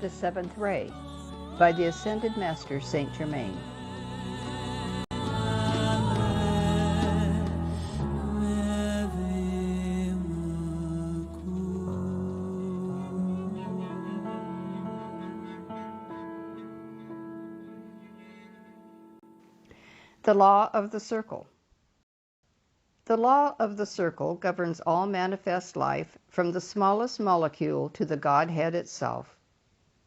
The Seventh Ray by the Ascended Master Saint Germain. The Law of the Circle. The law of the circle governs all manifest life, from the smallest molecule to the Godhead itself.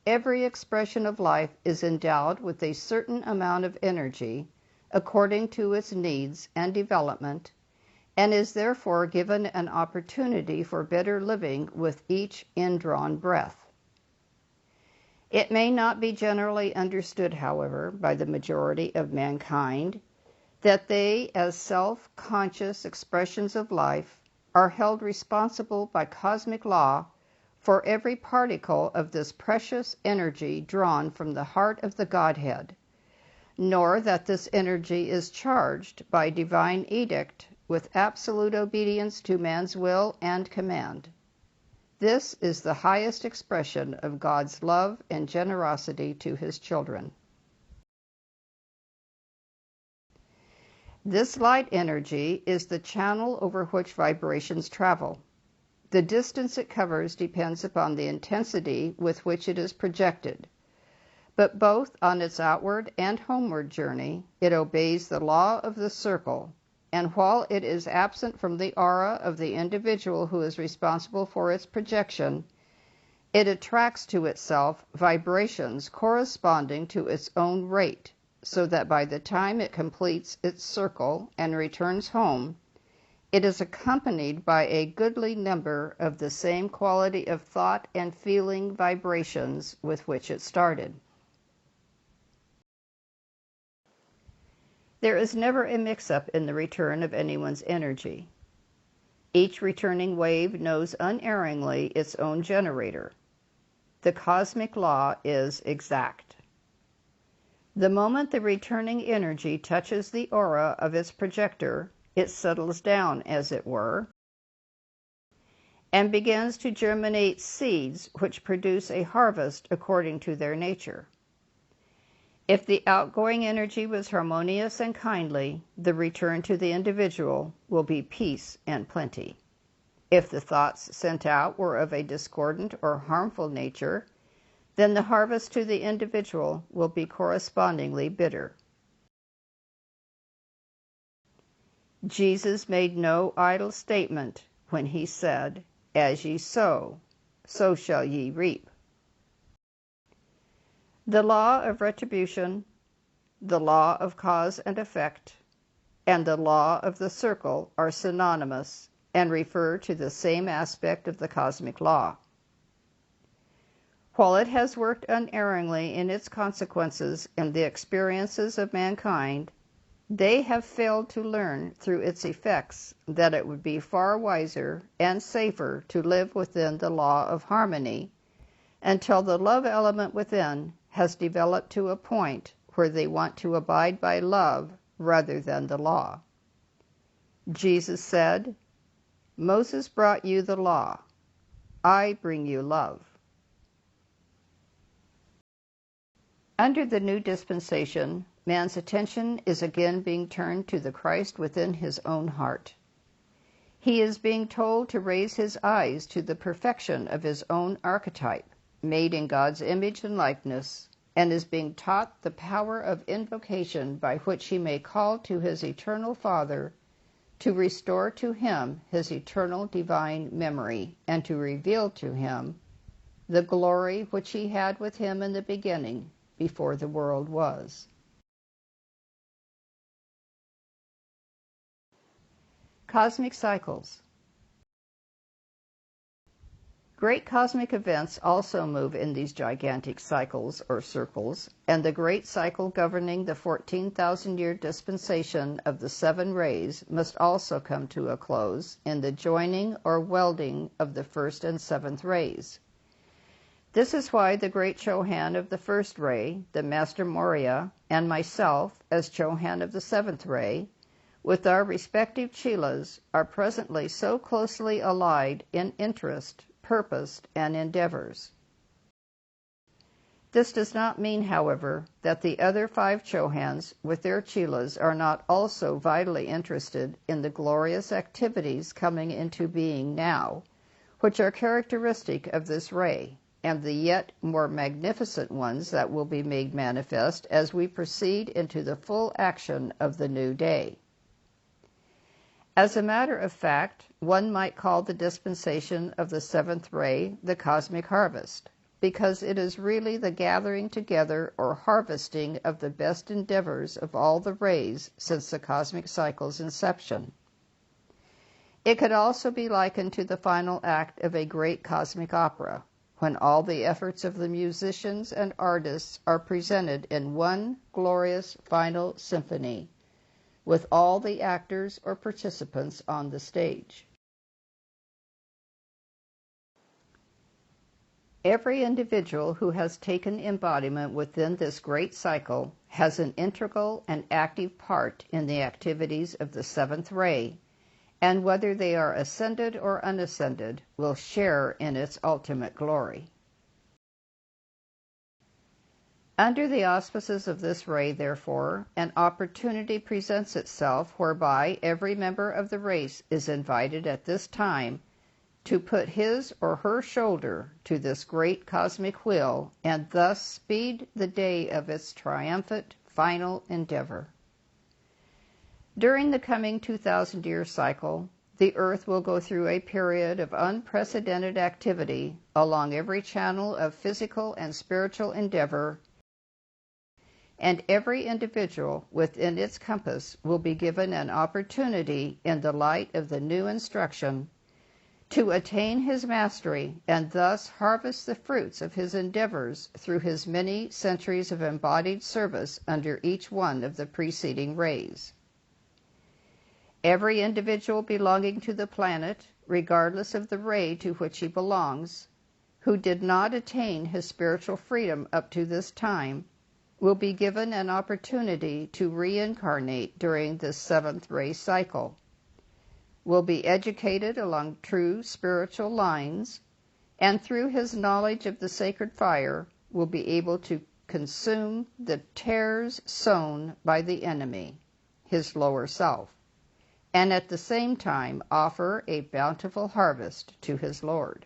Every expression of life is endowed with a certain amount of energy according to its needs and development, and is therefore given an opportunity for better living with each indrawn breath. It may not be generally understood, however, by the majority of mankind, that they, as self-conscious expressions of life, are held responsible by cosmic law for every particle of this precious energy drawn from the heart of the Godhead, nor that this energy is charged by divine edict with absolute obedience to man's will and command. This is the highest expression of God's love and generosity to His children. This light energy is the channel over which vibrations travel. The distance it covers depends upon the intensity with which it is projected, but both on its outward and homeward journey, it obeys the law of the circle, and while it is absent from the aura of the individual who is responsible for its projection, it attracts to itself vibrations corresponding to its own rate, so that by the time it completes its circle and returns home, it is accompanied by a goodly number of the same quality of thought and feeling vibrations with which it started. There is never a mix-up in the return of anyone's energy. Each returning wave knows unerringly its own generator. The cosmic law is exact. The moment the returning energy touches the aura of its projector, it settles down, as it were, and begins to germinate seeds which produce a harvest according to their nature. If the outgoing energy was harmonious and kindly, the return to the individual will be peace and plenty. If the thoughts sent out were of a discordant or harmful nature, then the harvest to the individual will be correspondingly bitter. Jesus made no idle statement when he said, "As ye sow, so shall ye reap." The law of retribution, the law of cause and effect, and the law of the circle are synonymous and refer to the same aspect of the cosmic law. While it has worked unerringly in its consequences and the experiences of mankind, they have failed to learn through its effects that it would be far wiser and safer to live within the law of harmony until the love element within has developed to a point where they want to abide by love rather than the law. Jesus said, "Moses brought you the law. I bring you love." Under the new dispensation, man's attention is again being turned to the Christ within his own heart. He is being told to raise his eyes to the perfection of his own archetype, made in God's image and likeness, and is being taught the power of invocation by which he may call to his eternal Father to restore to him his eternal divine memory and to reveal to him the glory which he had with him in the beginning, before the world was. Cosmic cycles. Great cosmic events also move in these gigantic cycles or circles, and the great cycle governing the 14,000-year dispensation of the 7 rays must also come to a close in the joining or welding of the 1st and 7th rays. This is why the great Chohan of the 1st ray, the Master Morya, and myself, as Chohan of the 7th ray, with our respective chelas, are presently so closely allied in interest, purpose, and endeavors. This does not mean, however, that the other 5 Chohans with their chelas are not also vitally interested in the glorious activities coming into being now, which are characteristic of this ray, and the yet more magnificent ones that will be made manifest as we proceed into the full action of the new day. As a matter of fact, one might call the dispensation of the 7th ray the cosmic harvest, because it is really the gathering together or harvesting of the best endeavors of all the rays since the cosmic cycle's inception. It could also be likened to the final act of a great cosmic opera, when all the efforts of the musicians and artists are presented in one glorious final symphony, with all the actors or participants on the stage. Every individual who has taken embodiment within this great cycle has an integral and active part in the activities of the 7th ray, and whether they are ascended or unascended, will share in its ultimate glory. Under the auspices of this ray, therefore, an opportunity presents itself whereby every member of the race is invited at this time to put his or her shoulder to this great cosmic wheel and thus speed the day of its triumphant final endeavor. During the coming 2,000-year cycle, the Earth will go through a period of unprecedented activity along every channel of physical and spiritual endeavor, and every individual within its compass will be given an opportunity in the light of the new instruction to attain his mastery and thus harvest the fruits of his endeavors through his many centuries of embodied service under each one of the preceding rays. Every individual belonging to the planet, regardless of the ray to which he belongs, who did not attain his spiritual freedom up to this time, will be given an opportunity to reincarnate during this 7th ray cycle, will be educated along true spiritual lines, and through his knowledge of the sacred fire will be able to consume the tares sown by the enemy, his lower self, and at the same time offer a bountiful harvest to his Lord.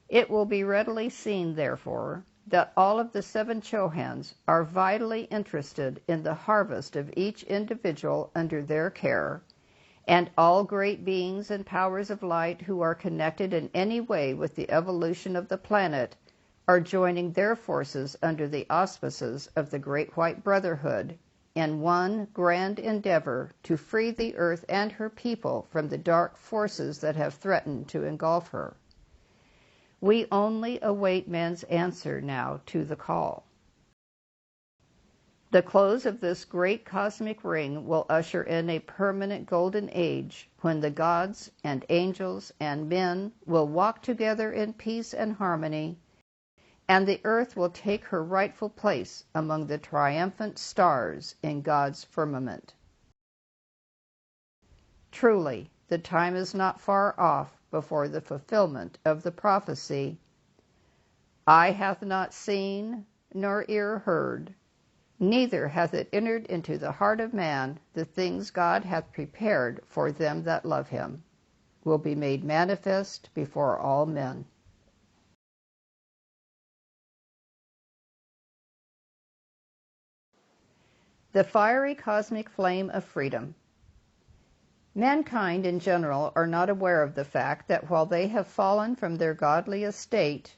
It will be readily seen, therefore, that all of the 7 Chohans are vitally interested in the harvest of each individual under their care, and all great beings and powers of light who are connected in any way with the evolution of the planet are joining their forces under the auspices of the Great White Brotherhood in one grand endeavor to free the Earth and her people from the dark forces that have threatened to engulf her. We only await man's answer now to the call. The close of this great cosmic ring will usher in a permanent golden age when the gods and angels and men will walk together in peace and harmony, and the earth will take her rightful place among the triumphant stars in God's firmament. Truly, the time is not far off before the fulfillment of the prophecy, "Eye hath not seen, nor ear heard, neither hath it entered into the heart of man the things God hath prepared for them that love him," will be made manifest before all men. The fiery cosmic flame of freedom. Mankind in general are not aware of the fact that while they have fallen from their godly estate,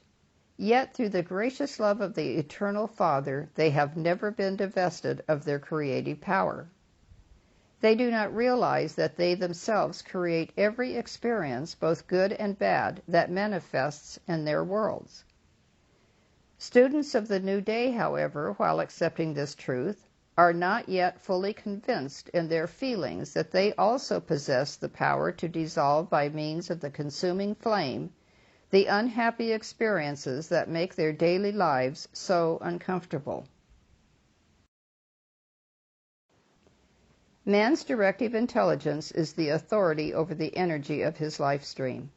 yet through the gracious love of the Eternal Father they have never been divested of their creative power. They do not realize that they themselves create every experience, both good and bad, that manifests in their worlds. Students of the new day, however, while accepting this truth, are not yet fully convinced in their feelings that they also possess the power to dissolve by means of the consuming flame the unhappy experiences that make their daily lives so uncomfortable. Man's directive intelligence is the authority over the energy of his life stream.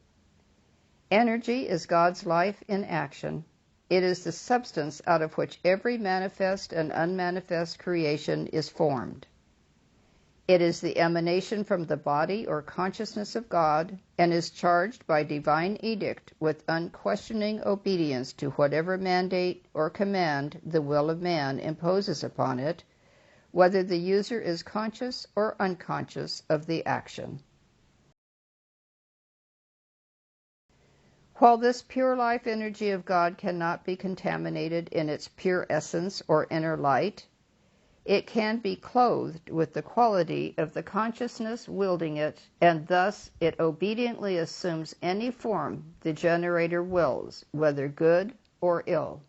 Energy is God's life in action. It is the substance out of which every manifest and unmanifest creation is formed. It is the emanation from the body or consciousness of God, and is charged by divine edict with unquestioning obedience to whatever mandate or command the will of man imposes upon it, whether the user is conscious or unconscious of the action. While this pure life energy of God cannot be contaminated in its pure essence or inner light, it can be clothed with the quality of the consciousness wielding it, and thus it obediently assumes any form the generator wills, whether good or ill.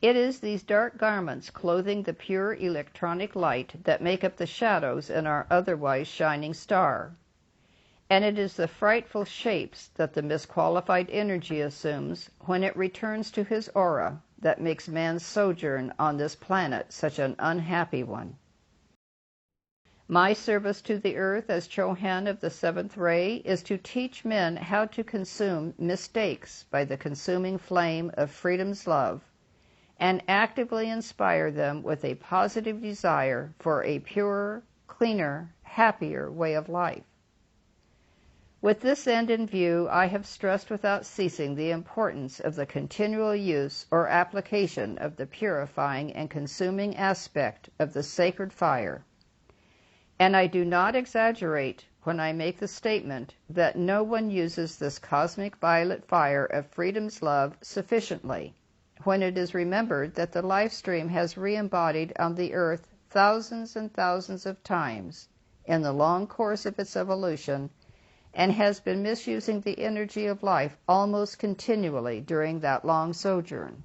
It is these dark garments clothing the pure electronic light that make up the shadows in our otherwise shining star. And it is the frightful shapes that the misqualified energy assumes when it returns to his aura that makes man's sojourn on this planet such an unhappy one. My service to the earth as Chohan of the seventh ray is to teach men how to consume mistakes by the consuming flame of freedom's love, and actively inspire them with a positive desire for a purer, cleaner, happier way of life. With this end in view, I have stressed without ceasing the importance of the continual use or application of the purifying and consuming aspect of the sacred fire. And I do not exaggerate when I make the statement that no one uses this cosmic violet fire of freedom's love sufficiently, when it is remembered that the life stream has re-embodied on the earth thousands and thousands of times in the long course of its evolution, and has been misusing the energy of life almost continually during that long sojourn.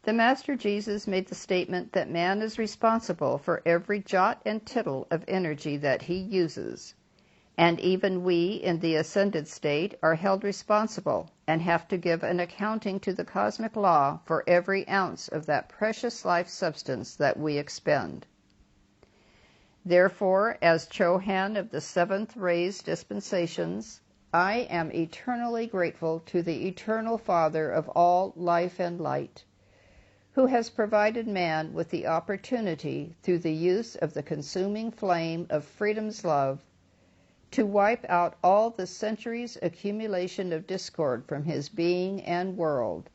The Master Jesus made the statement that man is responsible for every jot and tittle of energy that he uses, and even we in the ascended state are held responsible and have to give an accounting to the cosmic law for every ounce of that precious life substance that we expend. Therefore, as Chohan of the seventh ray's dispensations, I am eternally grateful to the Eternal Father of all life and light, who has provided man with the opportunity, through the use of the consuming flame of freedom's love, to wipe out all the centuries' accumulation of discord from his being and world,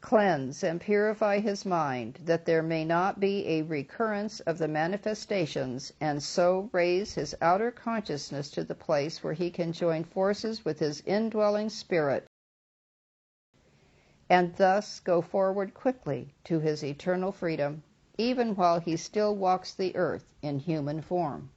cleanse and purify his mind, that there may not be a recurrence of the manifestations, and so raise his outer consciousness to the place where he can join forces with his indwelling spirit, and thus go forward quickly to his eternal freedom, even while he still walks the earth in human form.